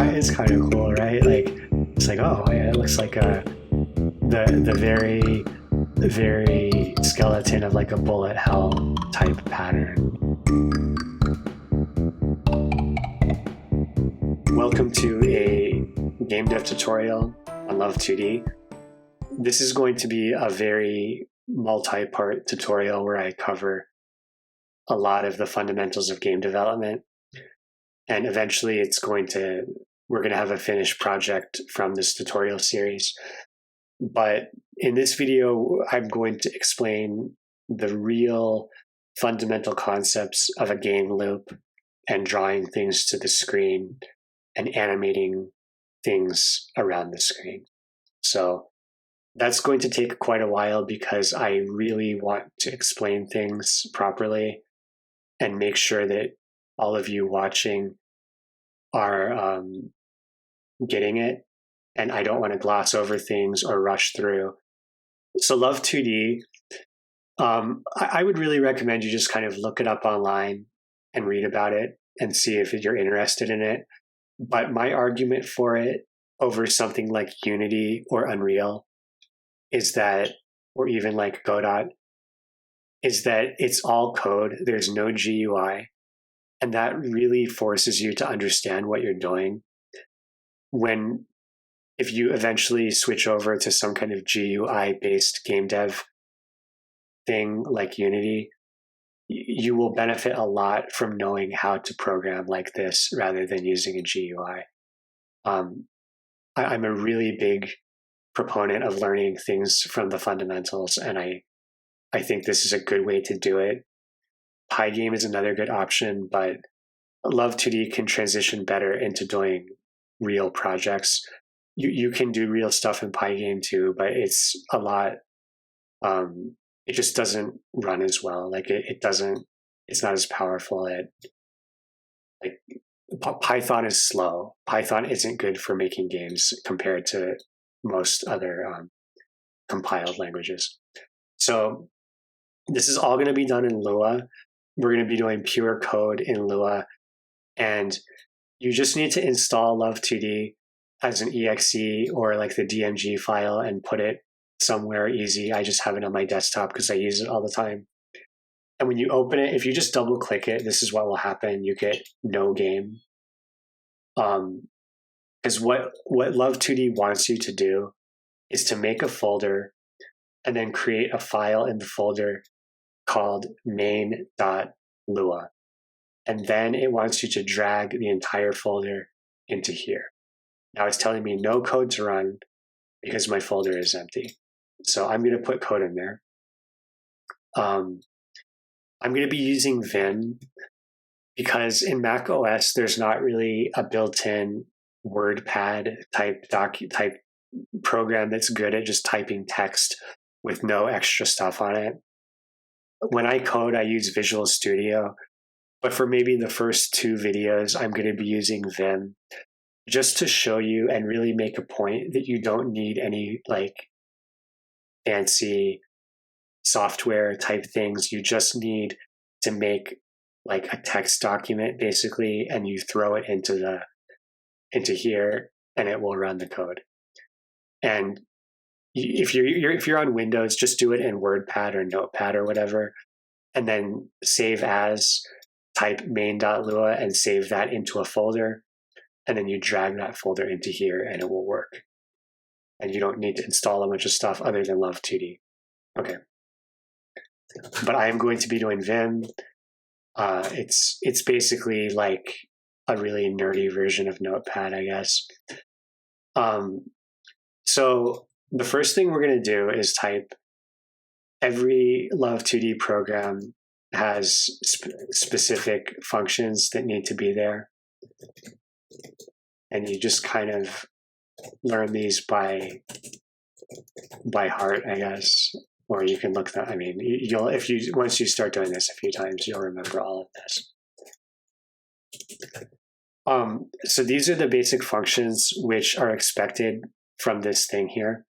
it's kind of cool, right? Like it's like, oh yeah, it looks like the very skeleton of like a bullet hell type pattern. Welcome to a game dev tutorial on Love2D. This is going to be a very multi-part tutorial where I cover a lot of the fundamentals of game development. And eventually we're going to have a finished project from this tutorial series. But in this video, I'm going to explain the real fundamental concepts of a game loop and drawing things to the screen and animating things around the screen. So that's going to take quite a while because I really want to explain things properly and make sure that all of you watching are getting it. And I don't want to gloss over things or rush through. So Love2D, I would really recommend you just kind of look it up online and read about it and see if you're interested in it. But my argument for it over something like Unity or Unreal is that, or even like Godot, is that it's all code. There's no GUI. And that really forces you to understand what you're doing. If you eventually switch over to some kind of GUI-based game dev thing like Unity, you will benefit a lot from knowing how to program like this rather than using a GUI. I'm a really big proponent of learning things from the fundamentals, and I think this is a good way to do it. Pygame is another good option, but Love2D can transition better into doing real projects. You can do real stuff in Pygame too, but it's a lot. It just doesn't run as well. Like it's not as powerful. Python is slow. Python isn't good for making games compared to most other compiled languages. So this is all going to be done in Lua. We're going to be doing pure code in Lua, and you just need to install Love2D as an exe or like the DMG file and put it somewhere easy. I just have it on my desktop because I use it all the time. And when you open it, if you just double click it, this is what will happen. You get no game. Because what Love2D wants you to do is to make a folder and then create a file in the folder called main.lua. And then it wants you to drag the entire folder into here. Now it's telling me no code to run because my folder is empty. So I'm going to put code in there. I'm going to be using Vim because in Mac OS, there's not really a built-in WordPad type program that's good at just typing text with no extra stuff on it. When I code, I use Visual Studio, but for maybe the first 2 videos, I'm going to be using Vim just to show you and really make a point that you don't need any like fancy software type things. You just need to make like a text document basically, and you throw it into here and it will run the code. And if you're on Windows, just do it in WordPad or Notepad or whatever, and then save as, type main.lua and save that into a folder. And then you drag that folder into here and it will work. And you don't need to install a bunch of stuff other than Love2D. Okay. But I am going to be doing Vim. It's basically like a really nerdy version of Notepad, I guess. So the first thing we're going to do is type every Love2D program has specific functions that need to be there. And you just kind of learn these by heart, I guess. Or you can look that. I mean, once you start doing this a few times, you'll remember all of this. So these are the basic functions which are expected from this thing here.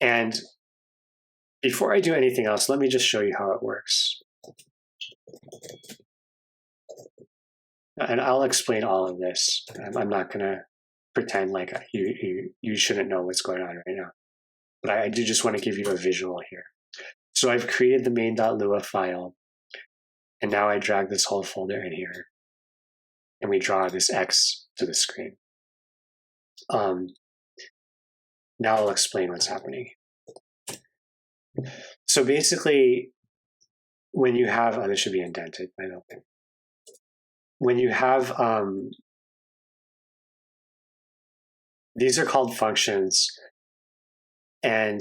And before I do anything else, let me just show you how it works. And I'll explain all of this. I'm not going to pretend like you shouldn't know what's going on right now. But I do just want to give you a visual here. So I've created the main.lua file, and now I drag this whole folder in here, and we draw this X to the screen. Now I'll explain what's happening. So basically, when you have, this should be indented, I don't think. When you have, these are called functions, and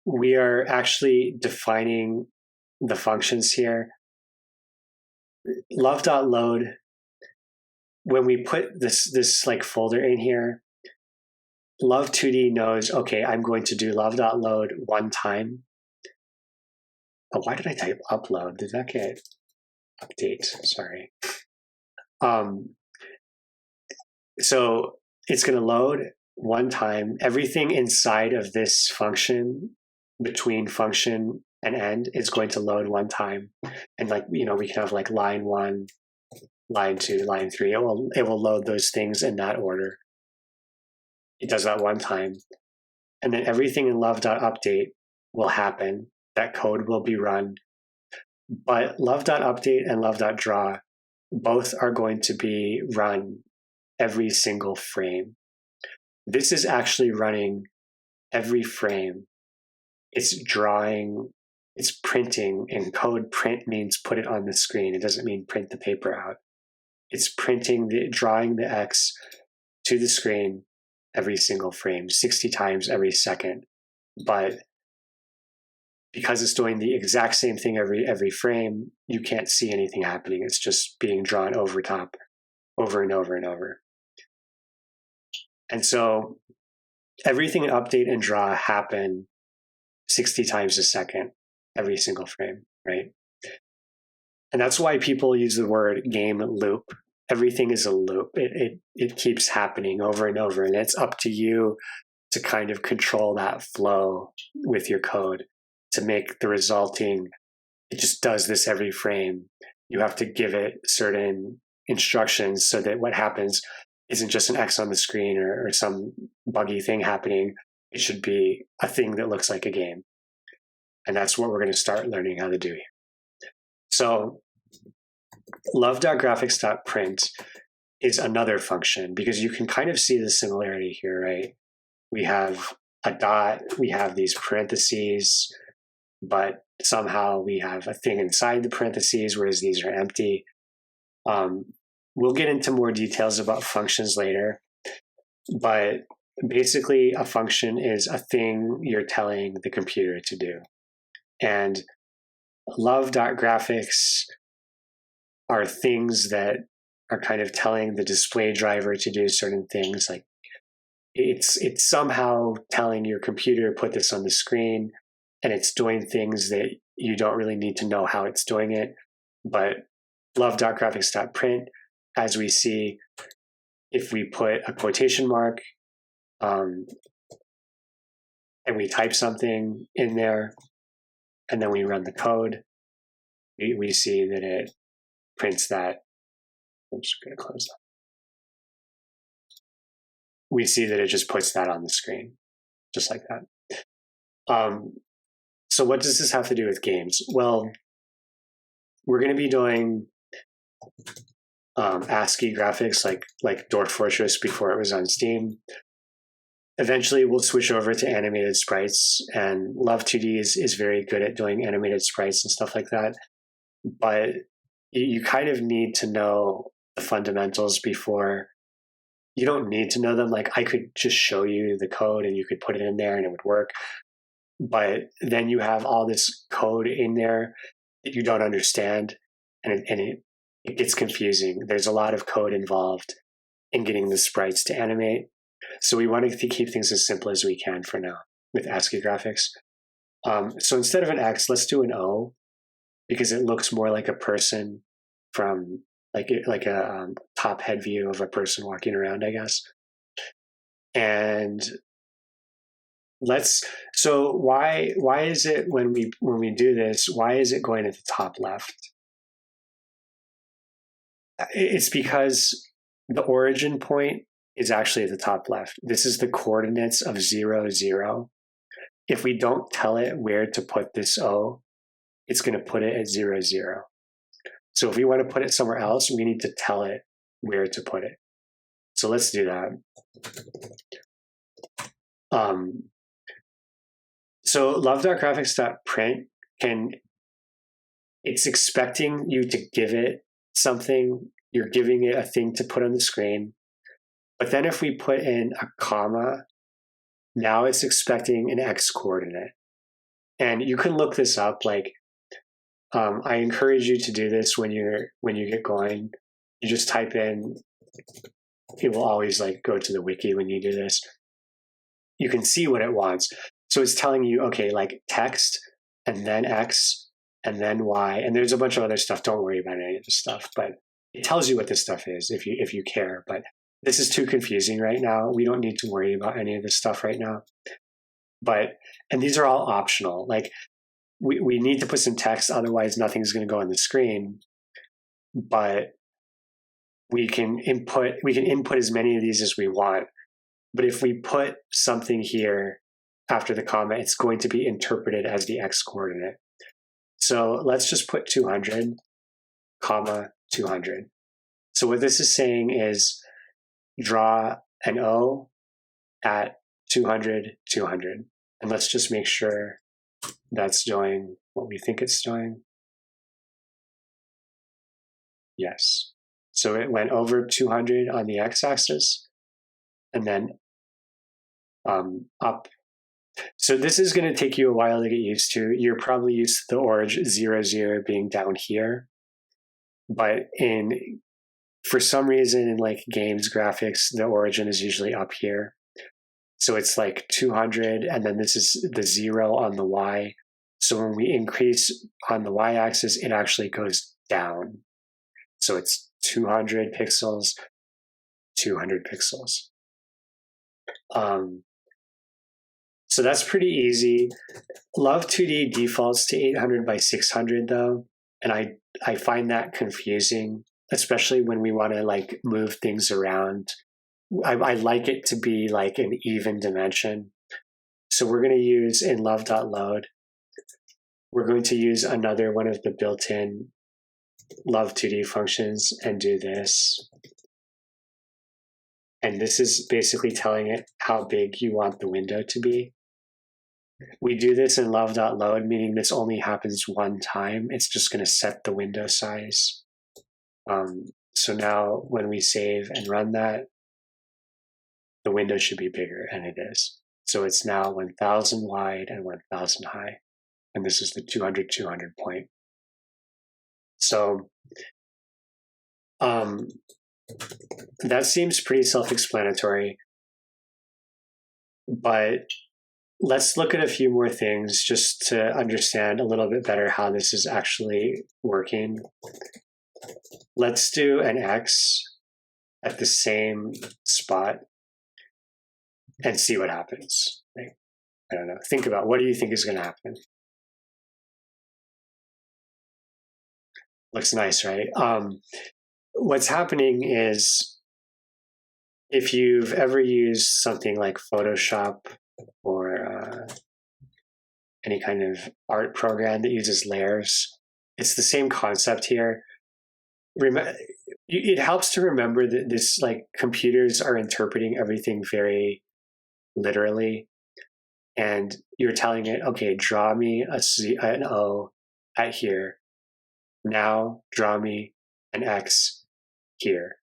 we are actually defining the functions here. Love.load, when we put this like folder in here, Love2D knows, okay, I'm going to do love.load one time. Oh, why did I type upload? Did that get update? Sorry. So it's going to load one time. Everything inside of this function, between function and end, is going to load one time. And like, we can have like line 1, line 2, line 3. It will load those things in that order. It does that one time. And then everything in love.update will happen. That code will be run. But love.update and love.draw both are going to be run every single frame. This is actually running every frame. It's drawing, it's printing, and code print means put it on the screen. It doesn't mean print the paper out. It's printing, drawing the X to the screen every single frame, 60 times every second. But because it's doing the exact same thing every frame, you can't see anything happening. It's just being drawn over top, over and over and over. And so everything in update and draw happen 60 times a second, every single frame, right? And that's why people use the word game loop. Everything is a loop. It keeps happening over and over, and it's up to you to kind of control that flow with your code to make the resulting, it just does this every frame. You have to give it certain instructions so that what happens isn't just an X on the screen or some buggy thing happening. It should be a thing that looks like a game. And that's what we're going to start learning how to do here. So love.graphics.print is another function because you can kind of see the similarity here, right? We have a dot, we have these parentheses, but somehow we have a thing inside the parentheses, whereas these are empty. We'll get into more details about functions later, but basically a function is a thing you're telling the computer to do. And love.graphics are things that are kind of telling the display driver to do certain things. Like it's somehow telling your computer, put this on the screen, and it's doing things that you don't really need to know how it's doing it. But love.graphics.print, as we see, if we put a quotation mark and we type something in there, and then we run the code, we see that it prints that. I'm just going to close that. We see that it just puts that on the screen, just like that. So what does this have to do with games? Well, we're going to be doing ASCII graphics like Dwarf Fortress before it was on Steam. Eventually, we'll switch over to animated sprites, and Love2D is very good at doing animated sprites and stuff like that. But you kind of need to know the fundamentals before. You don't need to know them. Like I could just show you the code and you could put it in there and it would work. But then you have all this code in there that you don't understand, and it gets confusing. There's a lot of code involved in getting the sprites to animate. So we want to keep things as simple as we can for now with ASCII graphics. So instead of an X, let's do an O, because it looks more like a person from like a top head view of a person walking around, I guess. And so why is it when we do this, why is it going at the top left? It's because the origin point is actually at the top left. This is the coordinates of 0, 0. If we don't tell it where to put this O, it's going to put it at 0, 0. So if we want to put it somewhere else, we need to tell it where to put it. So let's do that. So love.graphics.print it's expecting you to give it something. You're giving it a thing to put on the screen. But then if we put in a comma, now it's expecting an X coordinate. And you can look this up. Like, I encourage you to do this when you get going. You just type in, it will always like go to the wiki when you do this. You can see what it wants. So it's telling you, okay, like text and then X and then Y, and there's a bunch of other stuff. Don't worry about any of this stuff, but it tells you what this stuff is if you care. But this is too confusing right now. We don't need to worry about any of this stuff right now. And these are all optional. Like we need to put some text, otherwise nothing's going to go on the screen. But we can input as many of these as we want. But if we put something here after the comma, it's going to be interpreted as the X coordinate. So let's just put 200, comma 200. So what this is saying is draw an O at 200, 200. And let's just make sure that's doing what we think it's doing. Yes. So it went over 200 on the x-axis and then up. So this is going to take you a while to get used to. You're probably used to the origin 0, 0 being down here. But for some reason in like games graphics, the origin is usually up here. So it's like 200, and then this is the 0 on the y. So when we increase on the y-axis, it actually goes down. So it's 200 pixels, 200 pixels. So that's pretty easy. Love2D defaults to 800 by 600 though, and I find that confusing, especially when we want to like move things around. I like it to be like an even dimension. So we're going to use in love.load, we're going to use another one of the built-in Love2D functions and do this. And this is basically telling it how big you want the window to be. We do this in love.load, meaning this only happens one time. It's just going to set the window size. So now when we save and run that, the window should be bigger, and it is. So it's now 1000 wide and 1000 high. And this is the 200, 200 point. So that seems pretty self-explanatory. But let's look at a few more things just to understand a little bit better how this is actually working. Let's do an X at the same spot and see what happens. I don't know. Think about, what do you think is going to happen? Looks nice, right? What's happening is, if you've ever used something like Photoshop or any kind of art program that uses layers, it's the same concept here. It helps to remember that this, like, computers are interpreting everything very literally, and you're telling it, okay, draw me an O at here. Now draw me an X here.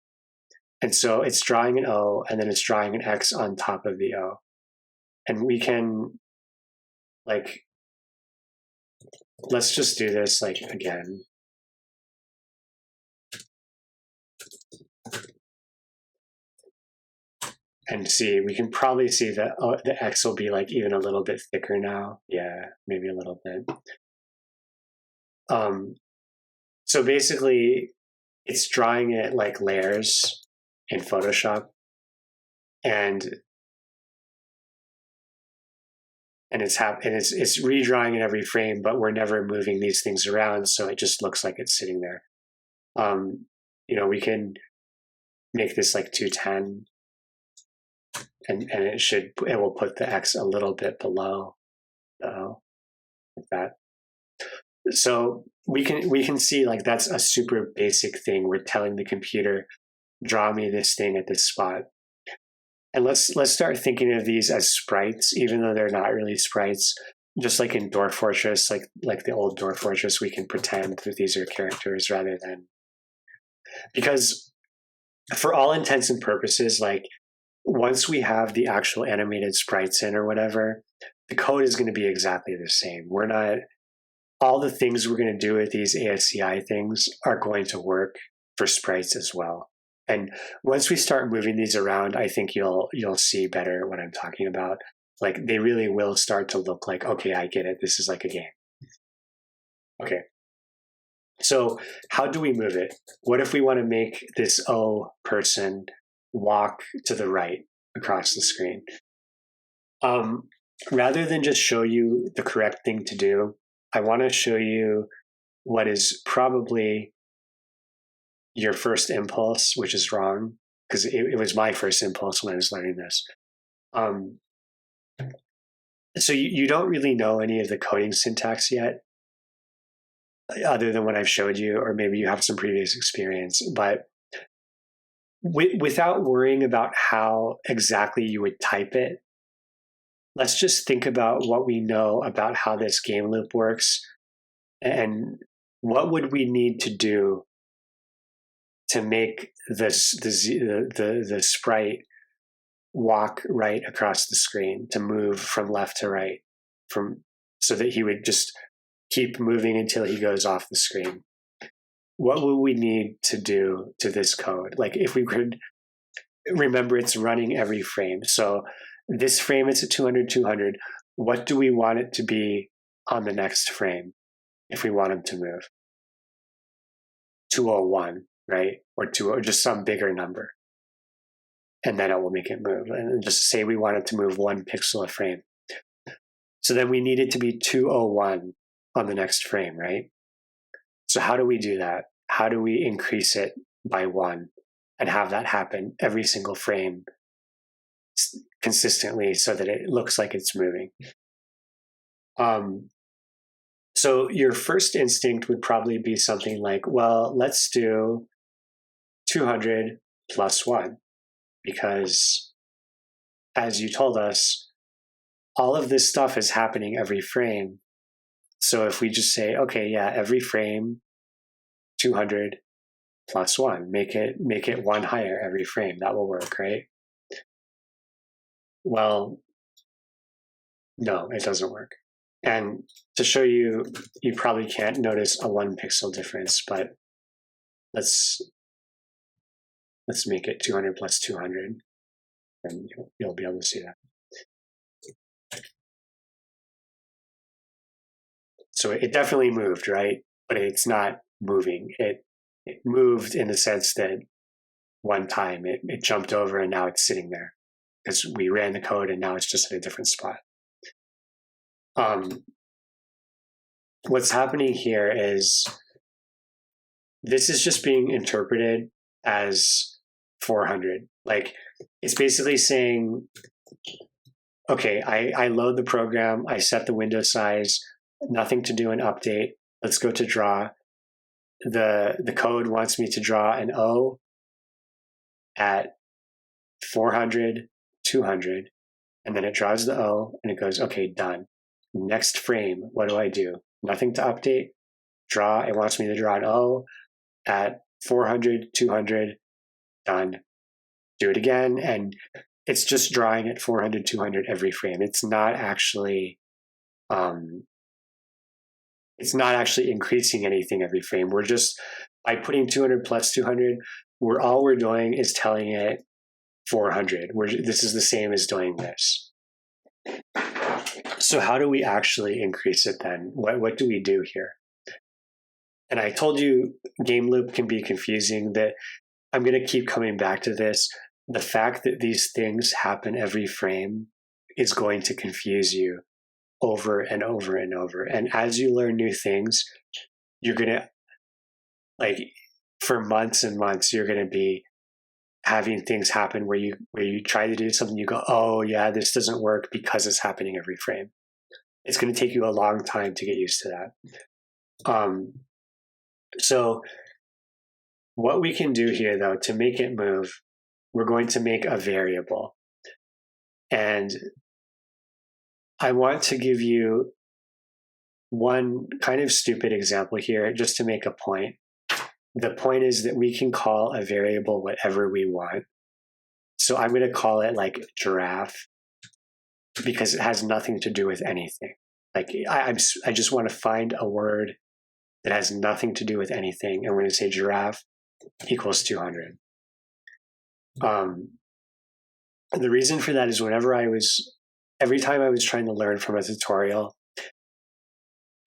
And so it's drawing an O, and then it's drawing an X on top of the O. And we can, like, let's just do this, like, again. And see, we can probably see that the X will be like even a little bit thicker now. Yeah, maybe a little bit. So basically, it's drawing it like layers in Photoshop, and it's redrawing in every frame, but we're never moving these things around, so it just looks like it's sitting there. we can make this like 210, and it will put the X a little bit below the O, like that. So we can see like that's a super basic thing. We're telling the computer, draw me this thing at this spot. And let's start thinking of these as sprites, even though they're not really sprites. Just like in Dwarf Fortress, like the old Dwarf Fortress, we can pretend that these are characters rather than, because for all intents and purposes, like once we have the actual animated sprites in or whatever, the code is going to be exactly the same. We're not, all the things we're going to do with these ASCII things are going to work for sprites as well. And once we start moving these around, I think you'll see better what I'm talking about. Like they really will start to look like, okay, I get it. This is like a game. Okay. So how do we move it? What if we want to make this O person walk to the right across the screen? Rather than just show you the correct thing to do, I want to show you what is probably your first impulse, which is wrong, because it was my first impulse when I was learning this. So you don't really know any of the coding syntax yet, other than what I've showed you, or maybe you have some previous experience. But without worrying about how exactly you would type it, let's just think about what we know about how this game loop works, and what would we need to do to make the sprite walk right across the screen, to move from left to right, so that he would just keep moving until he goes off the screen. What would we need to do to this code? Like if we could remember, it's running every frame. So this frame, it's at 200, 200. What do we want it to be on the next frame if we want him to move? 201, right? Or just some bigger number. And then it will make it move. And just say we want it to move 1 pixel a frame. So then we need it to be 201 on the next frame, right? So how do we do that? How do we increase it by 1 and have that happen every single frame consistently so that it looks like it's moving? So your first instinct would probably be something like, well, let's do 200 plus 1, because as you told us, all of this stuff is happening every frame. So if we just say, okay, yeah, every frame, 200 plus 1, make it 1 higher every frame, that will work, right? Well, no, it doesn't work. And to show you, you probably can't notice a 1 pixel difference, but let's make it 200 plus 200, and you'll be able to see that. So it definitely moved, right? But it's not moving. It moved in the sense that one time it jumped over and now it's sitting there because we ran the code and now it's just in a different spot. What's happening here is this is just being interpreted as 400. Like it's basically saying, okay, I load the program, I set the window size, nothing to do in update. Let's go to draw. The code wants me to draw an O at 400, 200, and then it draws the O and it goes, okay, done. Next frame, what do I do? Nothing to update. Draw, it wants me to draw an O at 400, 200, done. Do it again, and it's just drawing at 400, 200 every frame. It's not actually increasing anything every frame. We're just, by putting 200 plus 200, all we're doing is telling it 400. This is the same as doing this. So how do we actually increase it then? What do we do here? And I told you game loop can be confusing. That I'm going to keep coming back to this. The fact that these things happen every frame is going to confuse you over and over and over. And as you learn new things, you're going to, like, for months and months, you're going to be having things happen where you try to do something, you go, oh yeah, this doesn't work because it's happening every frame. It's going to take you a long time to get used to that. So what we can do here, though, to make it move, we're going to make a variable. And I want to give you one kind of stupid example here just to make a point. The point is that we can call a variable whatever we want. So I'm going to call it like giraffe because it has nothing to do with anything. Like I just want to find a word that has nothing to do with anything. And we're going to say giraffe equals 200. The reason for that is every time I was trying to learn from a tutorial,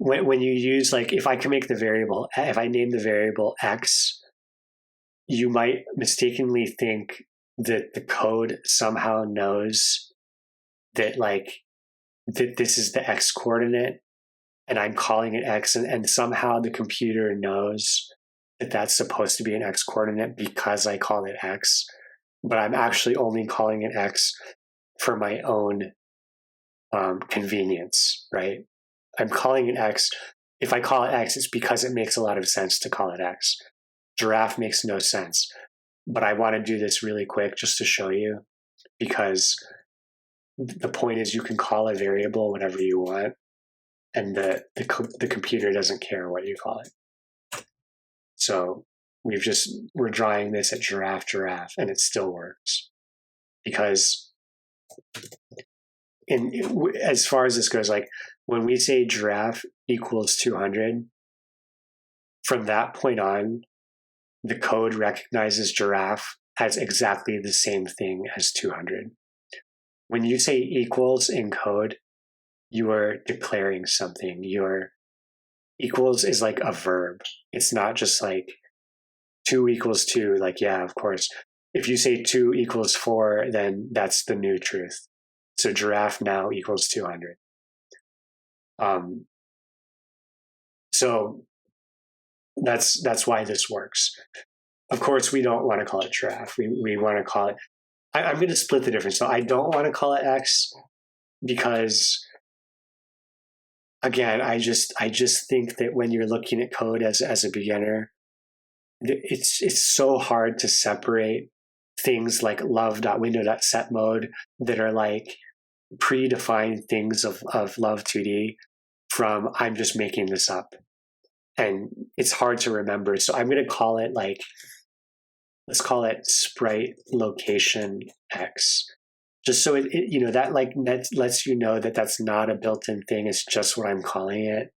when you use, like, if I can make the variable, if I name the variable X, you might mistakenly think that the code somehow knows that, like, that this is the X coordinate and I'm calling it X, and somehow the computer knows that that's supposed to be an X coordinate because I called it X, but I'm actually only calling it X for my own convenience, right? I'm calling it X. If I call it X, it's because it makes a lot of sense to call it X. Giraffe makes no sense, but I want to do this really quick just to show you, because the point is you can call a variable whatever you want, and the computer doesn't care what you call it. So we're drawing this at giraffe, and it still works because as far as this goes, like when we say giraffe equals 200, from that point on, the code recognizes giraffe as exactly the same thing as 200. When you say equals in code, you are declaring something. Your equals is like a verb. It's not just like 2 equals 2, like, yeah, of course. If you say 2 equals 4, then that's the new truth. So giraffe now equals 200. So that's why this works. Of course, we don't want to call it giraffe. We want to call it, I'm going to split the difference. So I don't want to call it X because, again, I just think that when you're looking at code as a beginner, it's so hard to separate things like love.window.setMode that are like predefined things of Love2D from I'm just making this up. And it's hard to remember. So I'm going to call it like, let's call it sprite location X. Just so it that lets you know that that's not a built-in thing. It's just what I'm calling it.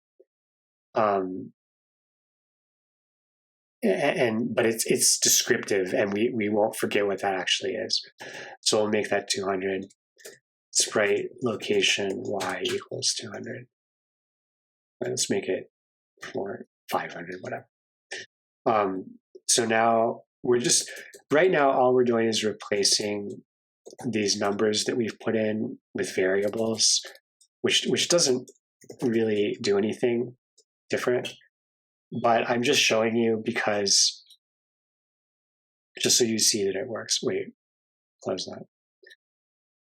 But it's descriptive, and we won't forget what that actually is. So we'll make that 200. Sprite location Y equals 200. Let's make it 500, whatever. So now right now all we're doing is replacing these numbers that we've put in with variables, which doesn't really do anything different. But I'm just showing you because, just so you see that it works. Wait, close that.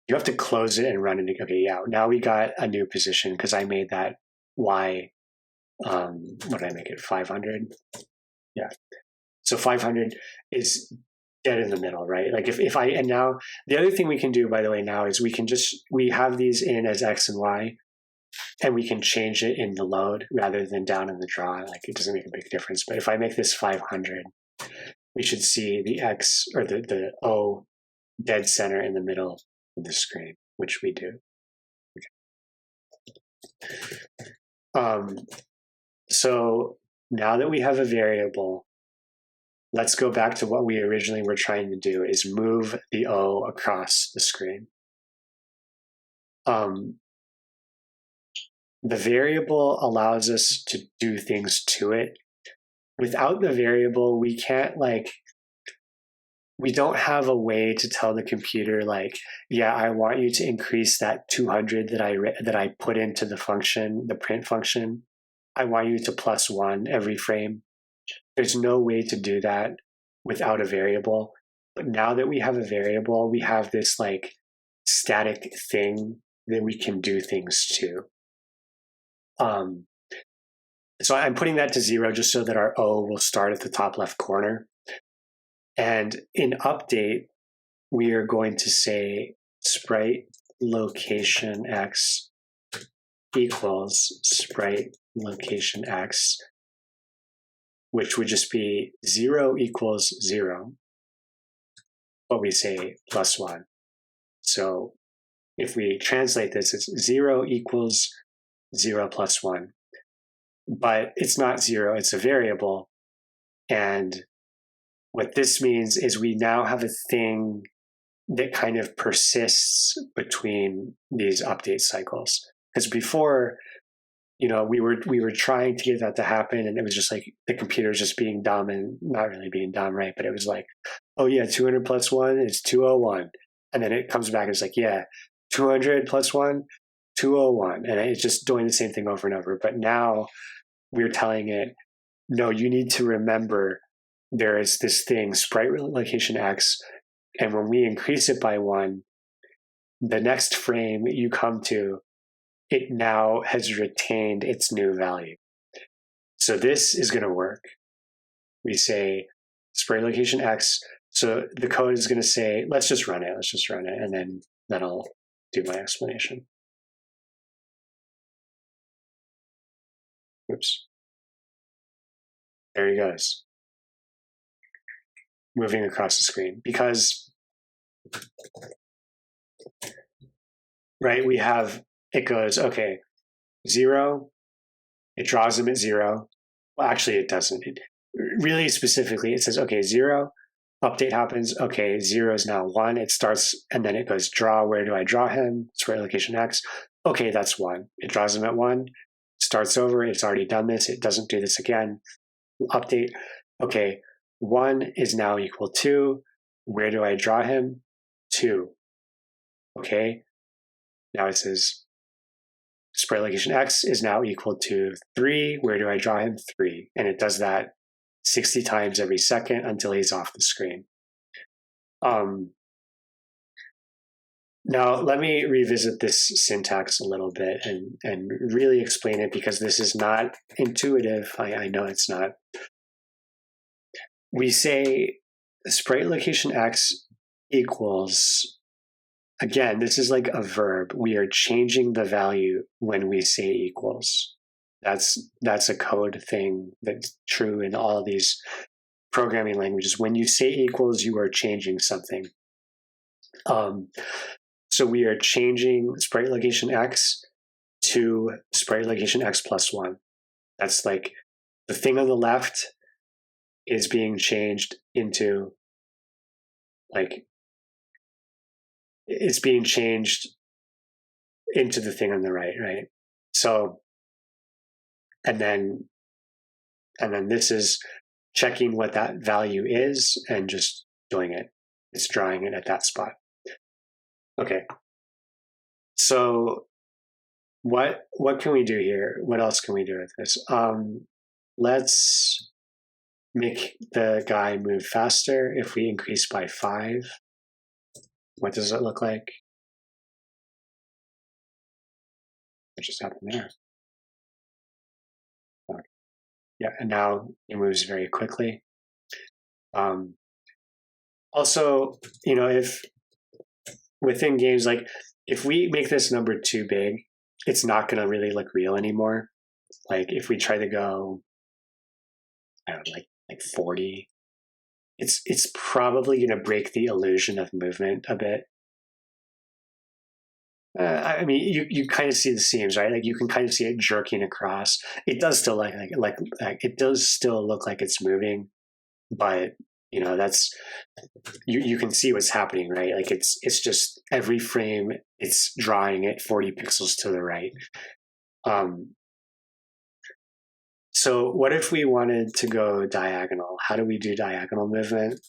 You have to close it and run it. Okay, yeah, now we got a new position because I made that Y, what did I make it, 500? Yeah, so 500 is dead in the middle, right? Like and now the other thing we can do, by the way, now is we have these in as X and Y, and we can change it in the load rather than down in the draw. Like it doesn't make a big difference. But if I make this 500, we should see the X or the O dead center in the middle of the screen, which we do. Okay. So now that we have a variable, let's go back to what we originally were trying to do, is move the O across the screen. The variable allows us to do things to it. Without the variable, we can't we don't have a way to tell the computer like, yeah, I want you to increase that 200 that I put into the function, the print function. I want you to +1 every frame. there's no way to do that without a variable. But now that we have a variable, we have this like static thing that we can do things to. So I'm putting that to 0 just so that our O will start at the top left corner. And in update, we are going to say sprite location x equals sprite location x, which would just be 0 equals 0, but we say +1. So if we translate this, it's 0 equals 0 plus 1. But it's not 0, it's a variable. And what this means is we now have a thing that kind of persists between these update cycles. Because before, we were trying to get that to happen, and it was just like the computer's just being dumb, and not really being dumb, right? But it was like, oh yeah, 200 plus 1 is 201. And then it comes back and it's like, yeah, 200 plus 1, 201. And it's just doing the same thing over and over. But now we're telling it, no, you need to remember there is this thing, sprite location x, and when we increase it by 1, the next frame you come to, it now has retained its new value. So this is going to work. We say sprite location x. So the code is going to say, let's just run it, and then that'll do my explanation. Oops. There he goes. Moving across the screen. Because, right, we have, it goes, okay, 0, it draws them at 0. Well, actually, it doesn't. Really specifically, it says, okay, 0, update happens, okay, 0 is now 1, it starts, and then it goes draw, where do I draw him? Sprite location x. Okay, that's 1. It draws him at 1, starts over, it's already done this, it doesn't do this again. Update, okay, 1 is now equal to, where do I draw him? 2. Okay, now it says sprite location x is now equal to 3, where do I draw him? 3. And it does that 60 times every second until he's off the screen. Now, let me revisit this syntax a little bit and really explain it, because this is not intuitive. I know it's not. We say sprite location x equals, again, this is like a verb. We are changing the value when we say equals. That's a code thing that's true in all of these programming languages. When you say equals, you are changing something. So we are changing sprite location x to sprite location x plus 1. That's like the thing on the left is being changed into, like, it's being changed into the thing on the right, right? So, and then this is checking what that value is and just doing it. It's drawing it at that spot. Okay. So what can we do here? What else can we do with this? Let's make the guy move faster. If we increase by 5, what does it look like? What just happened there? Okay. Yeah, and now he moves very quickly. Also, if within games, like if we make this number too big, it's not going to really look real anymore. Like if we try to go, I don't know, like 40, it's probably going to break the illusion of movement a bit. I mean, you kind of see the seams, right? Like you can kind of see it jerking across. It does still like it does still look like it's moving, but that's you can see what's happening, right? Like it's just every frame it's drawing it 40 pixels to the right. So what if we wanted to go diagonal? How do we do diagonal movement?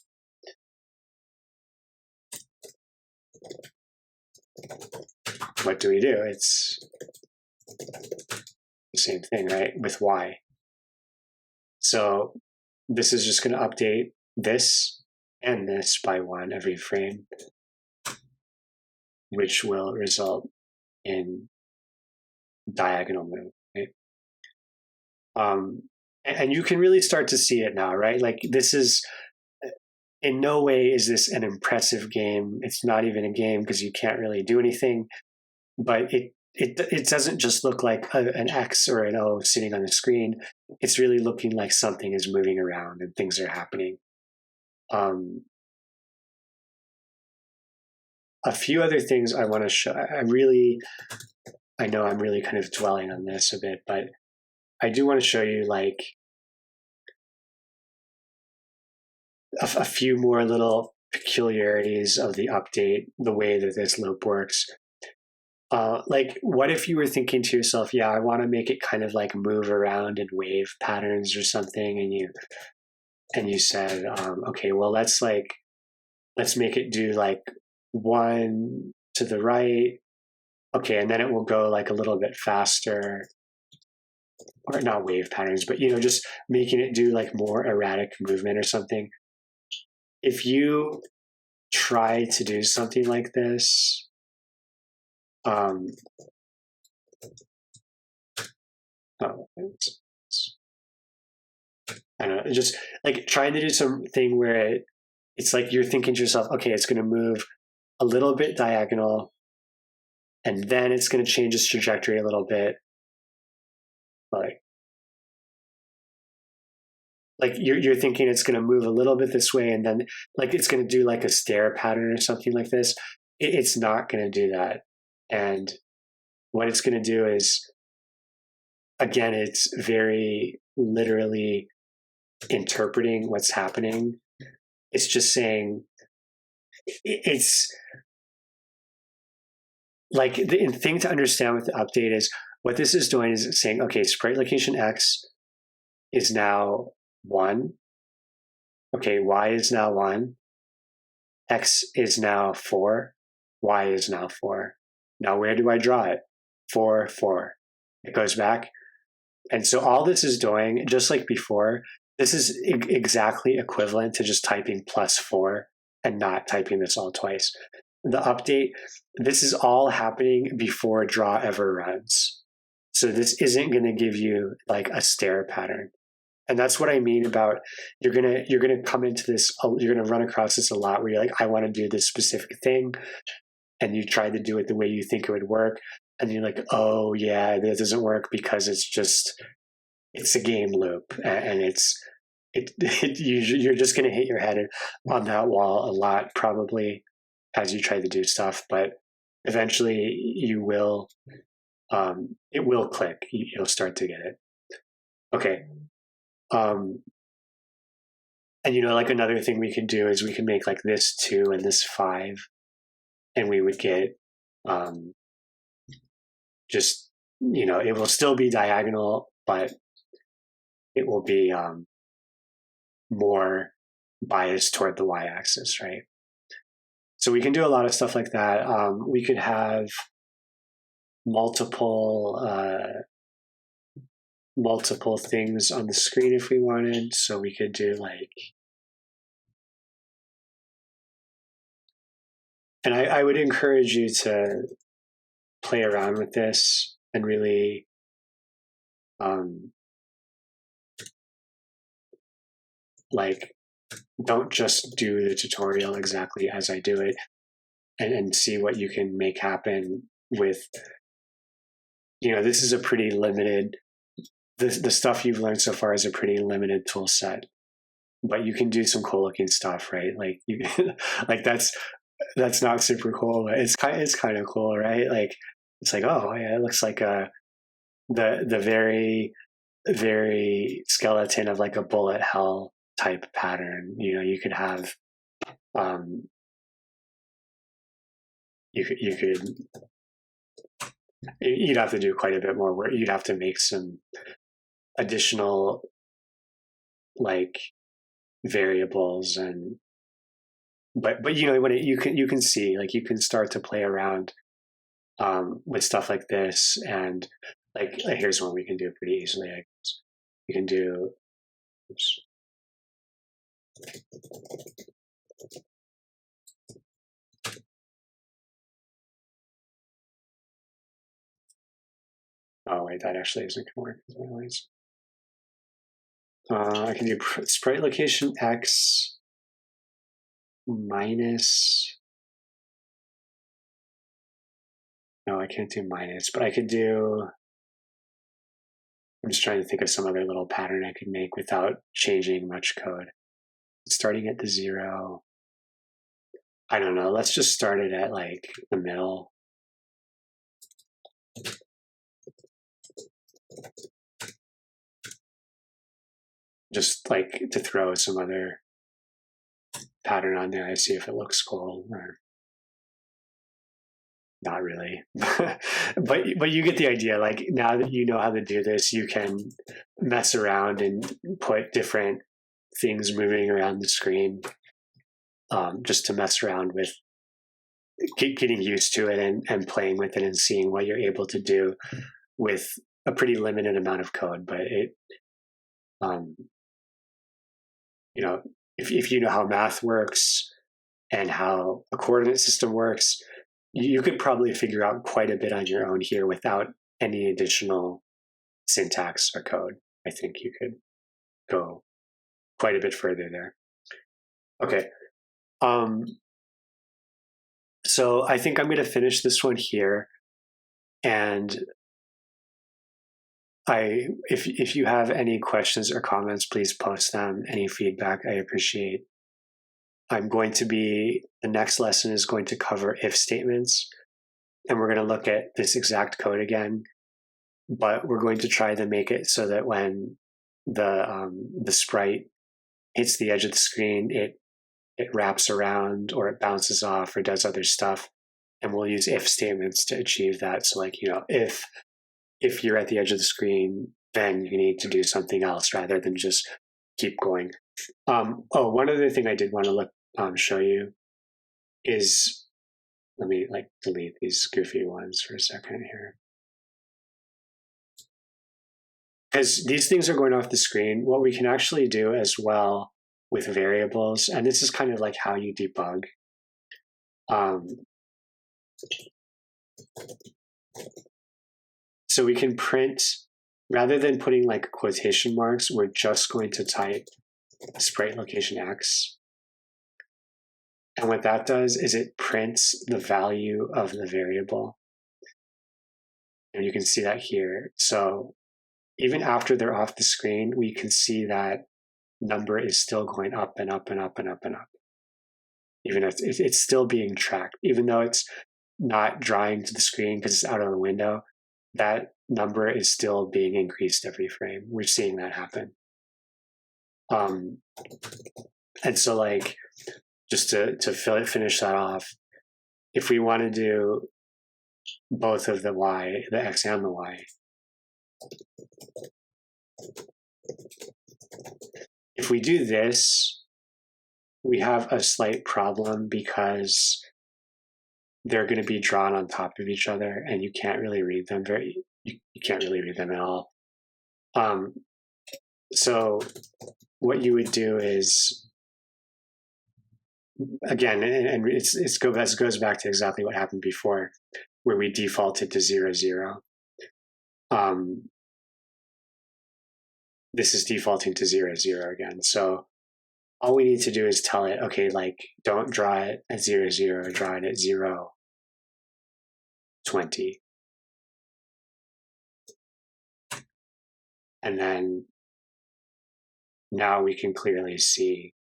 What do we do? It's the same thing, right? With Y. So this is just going to update this and this by 1 every frame, which will result in diagonal move. Right? And you can really start to see it now, right? Like this is, in no way is this an impressive game. It's not even a game because you can't really do anything, but it doesn't just look like an X or an O sitting on the screen. It's really looking like something is moving around and things are happening. A few other things I want to show. I know I'm really kind of dwelling on this a bit, but I do want to show you like a few more little peculiarities of the update, the way that this loop works. Like, what if you were thinking to yourself, yeah, I want to make it kind of like move around in wave patterns or something, and you said, okay, well, let's make it do like 1 to the right, okay, and then it will go like a little bit faster, or not wave patterns, but just making it do like more erratic movement or something. If you try to do something like this, I don't know, just like trying to do something where it's like you're thinking to yourself, okay, it's going to move a little bit diagonal, and then it's going to change its trajectory a little bit. Like you're thinking it's going to move a little bit this way, and then like it's going to do like a stair pattern or something like this. It's not going to do that. And what it's going to do is, again, it's very literally interpreting what's happening. It's just saying, it's like the thing to understand with the update is what this is doing is it's saying, okay, sprite location X is now 1. Okay, Y is now 1. X is now 4. Y is now 4. Now where do I draw it? 4, 4. It goes back. And so all this is doing, just like before, this is exactly equivalent to just typing +4 and not typing this all twice. The update, this is all happening before draw ever runs. So this isn't going to give you like a stair pattern. And that's what I mean about you're gonna come into this, you're gonna run across this a lot where you're like, I want to do this specific thing, and you try to do it the way you think it would work, and you're like, oh yeah, that doesn't work because it's a game loop, and you're just gonna hit your head on that wall a lot probably as you try to do stuff, but eventually you will, it will click. You'll start to get it. Okay. And like another thing we could do is we can make like this 2 and this 5, and we would get just it will still be diagonal, but it will be more biased toward the y-axis, right? So we can do a lot of stuff like that. We could have multiple things on the screen if we wanted. So we could do like, and I would encourage you to play around with this and really like don't just do the tutorial exactly as I do it, and see what you can make happen with, this is a pretty limited, the stuff you've learned so far is a pretty limited tool set, but you can do some cool looking stuff, right? Like you like that's not super cool, but it's kind of cool, right? Like it's like, oh yeah, it looks like the very, very skeleton of like a bullet hell type pattern. You could have you'd have to do quite a bit more work. You'd have to make some additional like variables, and but when you can see, like you can start to play around with stuff like this, and like here's one we can do pretty easily. I guess we can do, oops, Oh wait, that actually isn't going to work. I can do sprite location X minus. No, I can't do minus, but I could do. I'm just trying to think of some other little pattern I could make without changing much code. Starting at the 0. I don't know. Let's just start it at like the middle. Just like to throw some other pattern on there. I see if it looks cool or not really. but you get the idea. Like now that you know how to do this, you can mess around and put different things moving around the screen just to mess around with getting used to it and playing with it and seeing what you're able to do with a pretty limited amount of code. But it, you know, if you know how math works and how a coordinate system works, you could probably figure out quite a bit on your own here without any additional syntax or code. I think you could go quite a bit further there. Okay. So I think I'm going to finish this one here. And if you have any questions or comments, please post them. Any feedback, I appreciate. The next lesson is going to cover if statements. And we're going to look at this exact code again, but we're going to try to make it so that when the sprite hits the edge of the screen, it wraps around or it bounces off or does other stuff. And we'll use if statements to achieve that. So like, if you're at the edge of the screen, then you need to do something else rather than just keep going. One other thing I did want to show you is, let me delete these goofy ones for a second here. Because these things are going off the screen, what we can actually do as well with variables, and this is kind of like how you debug. So we can print, rather than putting like quotation marks, we're just going to type sprite location X. And what that does is it prints the value of the variable. And you can see that here. So even after they're off the screen, we can see that number is still going up and up and up and up and up. Even if it's still being tracked, even though it's not drawing to the screen because it's out of the window, that number is still being increased every frame. We're seeing that happen. And so like, just to finish that off, if we want to do both of the X and the Y, if we do this, we have a slight problem because they're going to be drawn on top of each other and you can't really read them you can't really read them at all. So what you would do is, again, and it goes back to exactly what happened before, where we defaulted to 0, 0. This is defaulting to 0, 0 again. So all we need to do is tell it, okay, like don't draw it at 0, 0, draw it at 0, 20. And then now we can clearly see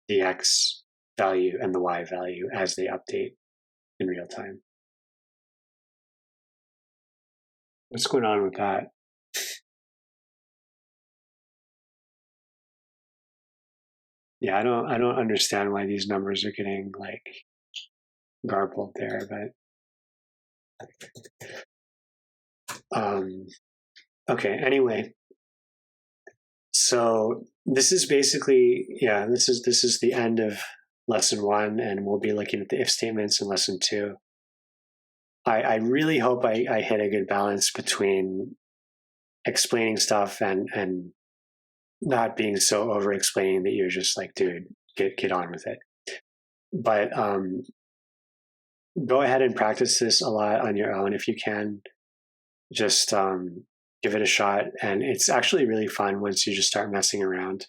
the X value and the Y value as they update in real time. What's going on with that? Yeah, I don't understand why these numbers are getting like garbled there, but okay, anyway. So this is basically, this is the end of lesson 1, and we'll be looking at the if statements in lesson 2. I really hope I hit a good balance between explaining stuff and not being so over explaining that you're just like, dude, get on with it. But go ahead and practice this a lot on your own if you can. Just give it a shot, and it's actually really fun once you just start messing around.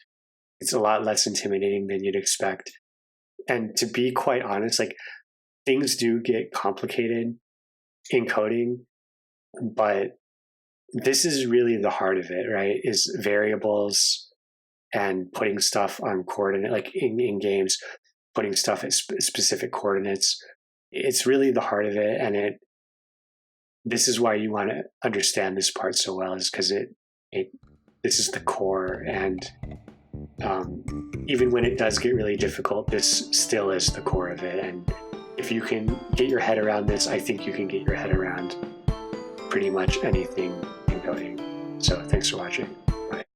It's a lot less intimidating than you'd expect. And to be quite honest, like, things do get complicated in coding, but this is really the heart of it, right? Is variables and putting stuff on coordinate, like in games, putting stuff at specific coordinates. It's really the heart of it, and this is why you want to understand this part so well, is because this is the core. And even when it does get really difficult, this still is the core of it. And if you can get your head around this, I think you can get your head around pretty much anything in coding. So thanks for watching.